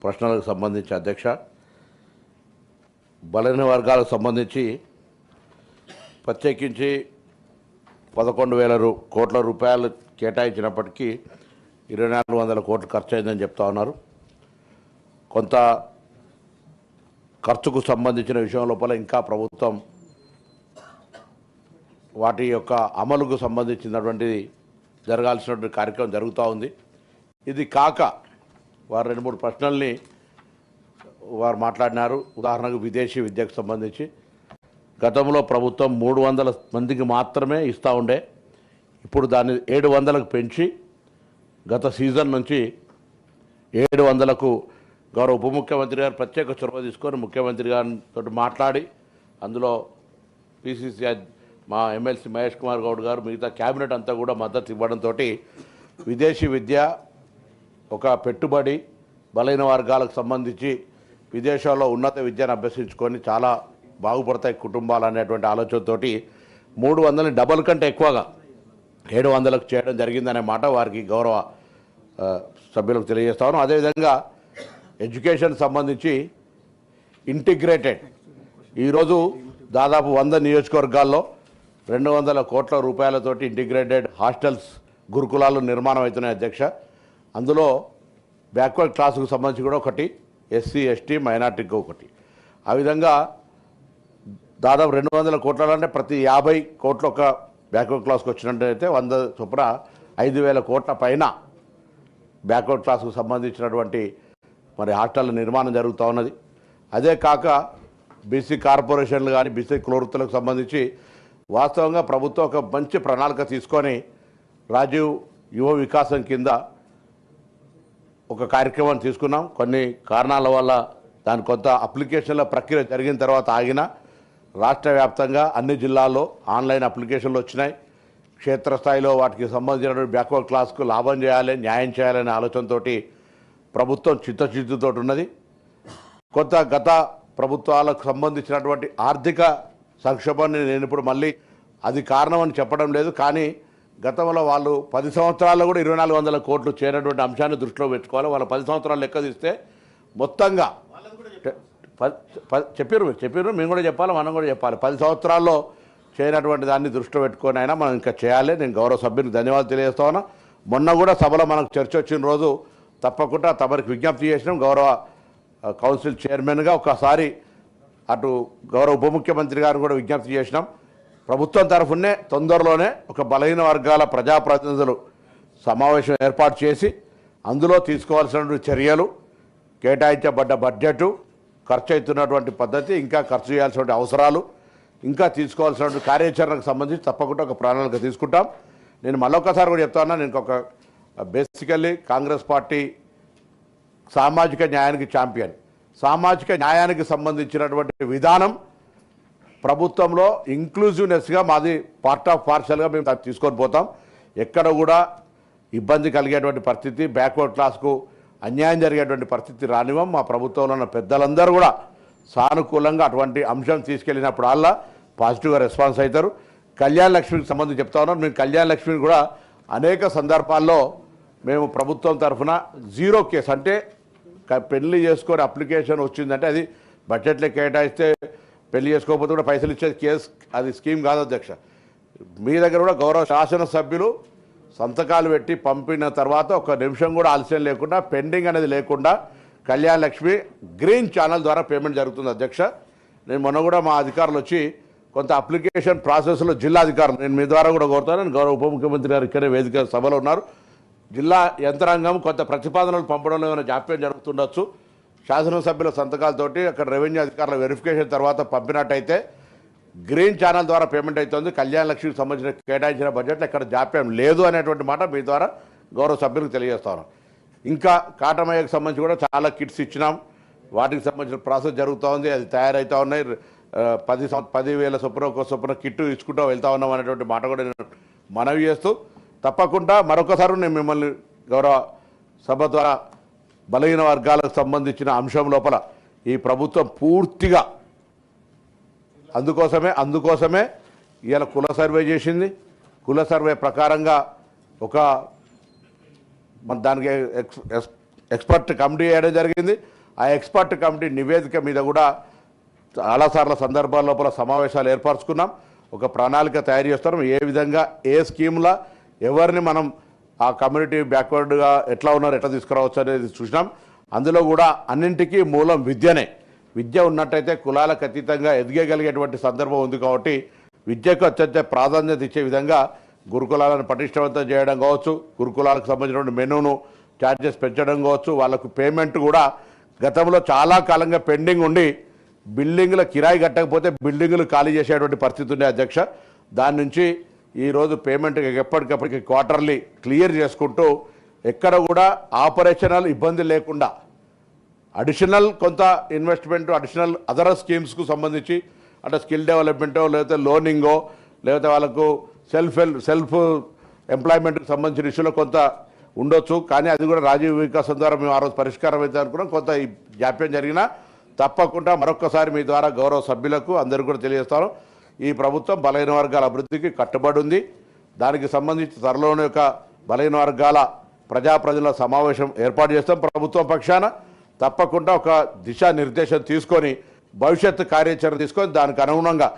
ప్రశ్నలకు సంబంధించి అధ్యక్ష, బలహీన వర్గాలకు సంబంధించి ప్రత్యేకించి 11,000 కోట్ల రూపాయలు కేటాయించినప్పటికీ 2,400 కోట్లు ఖర్చు అయిందని చెప్తా ఉన్నారు. కొంత ఖర్చుకు సంబంధించిన విషయం లోపల ఇంకా ప్రభుత్వం వాటి యొక్క అమలుకు సంబంధించినటువంటిది జరగాల్సినటువంటి కార్యక్రమం జరుగుతూ ఉంది. ఇది కాక వారు 2-3 ప్రశ్నల్ని వారు మాట్లాడినారు. ఉదాహరణకు విదేశీ విద్యకు సంబంధించి గతంలో ప్రభుత్వం 300 మందికి మాత్రమే ఇస్తూ ఉండే, ఇప్పుడు దాన్ని 700కు పెంచి గత సీజన్ నుంచి 700కు గౌరవ ఉప ముఖ్యమంత్రి గారు ప్రత్యేక చొరవ తీసుకొని ముఖ్యమంత్రి గారితో మాట్లాడి అందులో పిసిసి మా ఎమ్మెల్సీ మహేష్ కుమార్ గౌడ్ గారు మిగతా క్యాబినెట్ అంతా కూడా మద్దతు ఇవ్వడంతో విదేశీ విద్య ఒక పెట్టుబడి బలైన వర్గాలకు సంబంధించి విదేశాల్లో ఉన్నత విద్యను అభ్యసించుకొని చాలా బాగుపడతాయి కుటుంబాలు అనేటువంటి ఆలోచనతోటి 300 డబల్ కంటే ఎక్కువగా 700కు చేయడం జరిగిందనే మాట వారికి గౌరవ సభ్యులకు తెలియజేస్తాను. అదేవిధంగా ఎడ్యుకేషన్ సంబంధించి ఇంటిగ్రేటెడ్ ఈరోజు దాదాపు 100 నియోజకవర్గాల్లో 200 కోట్ల రూపాయలతోటి ఇంటిగ్రేటెడ్ హాస్టల్స్ గురుకులాలు నిర్మాణం అవుతున్నాయి అధ్యక్ష. అందులో బ్యాక్వర్డ్ క్లాసుకు సంబంధించి కూడా ఒకటి, ఎస్సీ ఎస్టీ మైనార్టీకి ఒకటి. ఆ విధంగా దాదాపు 200 కోట్లంటే ప్రతి 50 కోట్లు ఒక బ్యాక్వర్డ్ క్లాస్కి వచ్చినట్టయితే 100 చొప్పున 5,000 కోట్ల పైన బ్యాక్వర్డ్ క్లాస్కు సంబంధించినటువంటి మరి హాస్టళ్ళ నిర్మాణం జరుగుతూ ఉన్నది. అదే కాక బీసీ కార్పొరేషన్లు కానీ బీసీ కులవృత్తులకు సంబంధించి వాస్తవంగా ప్రభుత్వం ఒక మంచి ప్రణాళిక తీసుకొని రాజీవ్ యువ వికాసం కింద ఒక కార్యక్రమాన్ని తీసుకున్నాం. కొన్ని కారణాల వల్ల దాని కొంత అప్లికేషన్ల ప్రక్రియ జరిగిన తర్వాత ఆగిన రాష్ట్ర వ్యాప్తంగా అన్ని జిల్లాల్లో ఆన్లైన్ అప్లికేషన్లు వచ్చినాయి. క్షేత్రస్థాయిలో వాటికి సంబంధించినటువంటి బ్యాక్వర్డ్ క్లాస్కు లాభం చేయాలి, న్యాయం చేయాలనే ఆలోచనతో ప్రభుత్వం చిత్తశుద్ధితో ఉన్నది. కొంత గత ప్రభుత్వాలకు సంబంధించినటువంటి ఆర్థిక సంక్షోభాన్ని నేను ఇప్పుడు మళ్ళీ అది కారణమని చెప్పడం లేదు, కానీ గతంలో వాళ్ళు 10 సంవత్సరాల్లో కూడా 2,400 కోట్లు చేరినటువంటి అంశాన్ని దృష్టిలో పెట్టుకోవాలి. వాళ్ళ 10 సంవత్సరాలు లెక్క తీస్తే మొత్తంగా చెప్పారు మేము కూడా చెప్పాలి, మనం కూడా చెప్పాలి. 10 సంవత్సరాల్లో చేయనటువంటి దాన్ని దృష్టిలో పెట్టుకొని అయినా మనం ఇంకా చేయాలి. నేను గౌరవ సభ్యునికి ధన్యవాదాలు తెలియజేస్తా ఉన్నా. మొన్న కూడా సభలో మనకు చర్చ వచ్చిన రోజు తప్పకుండా తమరికి విజ్ఞప్తి చేసినాం. గౌరవ కౌన్సిల్ చైర్మన్గా ఒకసారి అటు గౌరవ ఉప ముఖ్యమంత్రి గారు కూడా విజ్ఞప్తి చేసినాం. ప్రభుత్వం తరఫునే తొందరలోనే ఒక బలహీన వర్గాల ప్రజాప్రతినిధులు సమావేశం ఏర్పాటు చేసి అందులో తీసుకోవాల్సినటువంటి చర్యలు, కేటాయించబడ్డ బడ్జెటు, ఖర్చు అవుతున్నటువంటి పద్ధతి, ఇంకా ఖర్చు చేయాల్సిన అవసరాలు, ఇంకా తీసుకోవాల్సినటువంటి కార్యాచరణకు సంబంధించి తప్పకుండా ఒక ప్రణాళిక తీసుకుంటాం. నేను మళ్ళొకసారి కూడా చెప్తా ఉన్నా, నేను ఒక బేసికల్లీ కాంగ్రెస్ పార్టీ సామాజిక న్యాయానికి ఛాంపియన్. సామాజిక న్యాయానికి సంబంధించినటువంటి విధానం ప్రభుత్వంలో ఇంక్లూజివ్నెస్గా మాది పార్ట్ ఆఫ్ పార్షల్గా మేము తీసుకొని పోతాం. ఎక్కడ కూడా ఇబ్బంది కలిగేటువంటి పరిస్థితి, బ్యాక్వర్డ్ క్లాస్కు అన్యాయం జరిగేటువంటి పరిస్థితి రానివ్వం. మా ప్రభుత్వంలో ఉన్న పెద్దలందరూ కూడా సానుకూలంగా అటువంటి అంశం తీసుకెళ్ళినప్పుడు అలా పాజిటివ్గా రెస్పాన్స్ అవుతారు. కళ్యాణ లక్ష్మికి సంబంధించి చెప్తా ఉన్నాం. మేము కళ్యాణ లక్ష్మిని కూడా అనేక సందర్భాల్లో మేము ప్రభుత్వం తరఫున 0 కేసు, అంటే పెళ్లి చేసుకొని అప్లికేషన్ వచ్చిందంటే అది బడ్జెట్లో కేటాయిస్తే పెళ్లి చేసుకోకపోతే కూడా పైసలు ఇచ్చే కేసు, అది స్కీమ్ కాదు అధ్యక్ష. మీ దగ్గర కూడా గౌరవ శాసనసభ్యులు సంతకాలు పెట్టి పంపిన తర్వాత 1 నిమిషం కూడా ఆలస్యం లేకుండా, పెండింగ్ అనేది లేకుండా కళ్యాణ లక్ష్మి గ్రీన్ ఛానల్ ద్వారా పేమెంట్ జరుగుతుంది అధ్యక్ష. నేను మొన్న కూడా మా అధికారులు వచ్చి కొంత అప్లికేషన్ ప్రాసెస్లో జిల్లా అధికారులు నేను మీ ద్వారా కూడా కోరుతాను. గౌరవ ఉప ముఖ్యమంత్రి గారు ఇక్కడే వేదిక సభలో ఉన్నారు. జిల్లా యంత్రాంగం కొంత ప్రతిపాదనలు పంపడంలో ఏమైనా జాప్యం జరుగుతుండొచ్చు. శాసనసభ్యుల సంతకాలతోటి అక్కడ రెవెన్యూ అధికారుల వెరిఫికేషన్ తర్వాత పంపినట్టయితే గ్రీన్ ఛానల్ ద్వారా పేమెంట్ అవుతుంది. కళ్యాణ లక్ష్మికి సంబంధించిన కేటాయించిన బడ్జెట్లో ఎక్కడ జాప్యం లేదు అనేటువంటి మాట మీ ద్వారా గౌరవ సభ్యులకు తెలియజేస్తాను. ఇంకా కాటమయ్యకు సంబంధించి కూడా చాలా కిట్స్ ఇచ్చినాం. వాటికి సంబంధించిన ప్రాసెస్ జరుగుతూ ఉంది, అది తయారవుతూ ఉన్నాయి. 10,000 చొప్పున కిట్టు ఇచ్చుకుంటూ వెళ్తూ ఉన్నాం అనేటువంటి మాట కూడా నేను మనవి చేస్తూ, తప్పకుండా మరొకసారి నేను మిమ్మల్ని గౌరవ సభ ద్వారా బలహీన వర్గాలకు సంబంధించిన అంశం లోపల ఈ ప్రభుత్వం పూర్తిగా అందుకోసమే ఇవాళ కుల సర్వే చేసింది. కుల సర్వే ప్రకారంగా ఒక దానికి ఎక్స్పర్ట్ కమిటీ వేయడం జరిగింది. ఆ ఎక్స్పర్ట్ కమిటీ నివేదిక మీద కూడా చాలాసార్లు సందర్భాల లోపల సమావేశాలు ఏర్పరచుకున్నాం. ఒక ప్రణాళిక తయారు చేస్తున్నాం. ఏ విధంగా ఏ స్కీమ్లా ఎవరిని మనం ఆ కమ్యూనిటీ బ్యాక్వర్డ్గా ఎట్లా ఉన్నారు ఎట్లా తీసుకురావచ్చు అనేది చూసినాం. అందులో కూడా అన్నింటికీ మూలం విద్యనే. విద్య ఉన్నట్టయితే కులాలకు అతీతంగా ఎదిగగలిగేటువంటి సందర్భం ఉంది. కాబట్టి విద్యకు అత్యంత ప్రాధాన్యత ఇచ్చే విధంగా గురుకులాలను పటిష్టవంతం చేయడం కావచ్చు, గురుకులాలకు సంబంధించినటువంటి మెనూను ఛార్జెస్ పెంచడం కావచ్చు, వాళ్ళకు పేమెంట్ కూడా గతంలో చాలా కాలంగా పెండింగ్ ఉండి బిల్డింగ్ల కిరాయి కట్టకపోతే బిల్డింగులు ఖాళీ చేసేటువంటి పరిస్థితి ఉండే అధ్యక్ష. దాని నుంచి ఈరోజు పేమెంట్ ఎప్పటికప్పటికి క్వార్టర్లీ క్లియర్ చేసుకుంటూ ఎక్కడ కూడా ఆపరేషనల్ ఇబ్బంది లేకుండా అడిషనల్ కొంత ఇన్వెస్ట్మెంట్ అడిషనల్ అదర్ స్కీమ్స్కు సంబంధించి అంటే స్కిల్ డెవలప్మెంటో లేకపోతే లోనింగో లేకపోతే వాళ్ళకు సెల్ఫ్ ఎంప్లాయ్మెంట్కి సంబంధించిన ఇష్యూలో కొంత ఉండొచ్చు. కానీ అది కూడా రాజీవ్ వికాసం ద్వారా మేము ఆ రోజు పరిష్కారం అయితే అనుకున్నాం. కొంత ఈ జాప్యం జరిగినా తప్పకుండా మరొక్కసారి మీ ద్వారా గౌరవ సభ్యులకు అందరికీ కూడా తెలియజేస్తాను, ఈ ప్రభుత్వం బలహీన వర్గాల అభివృద్ధికి కట్టుబడి ఉంది. దానికి సంబంధించి త్వరలోనే ఒక బలహీన వర్గాల ప్రజల సమావేశం ఏర్పాటు చేస్తాం. ప్రభుత్వం పక్షాన తప్పకుండా ఒక దిశానిర్దేశం తీసుకొని భవిష్యత్తు కార్యాచరణ తీసుకొని దానికి అనుగుణంగా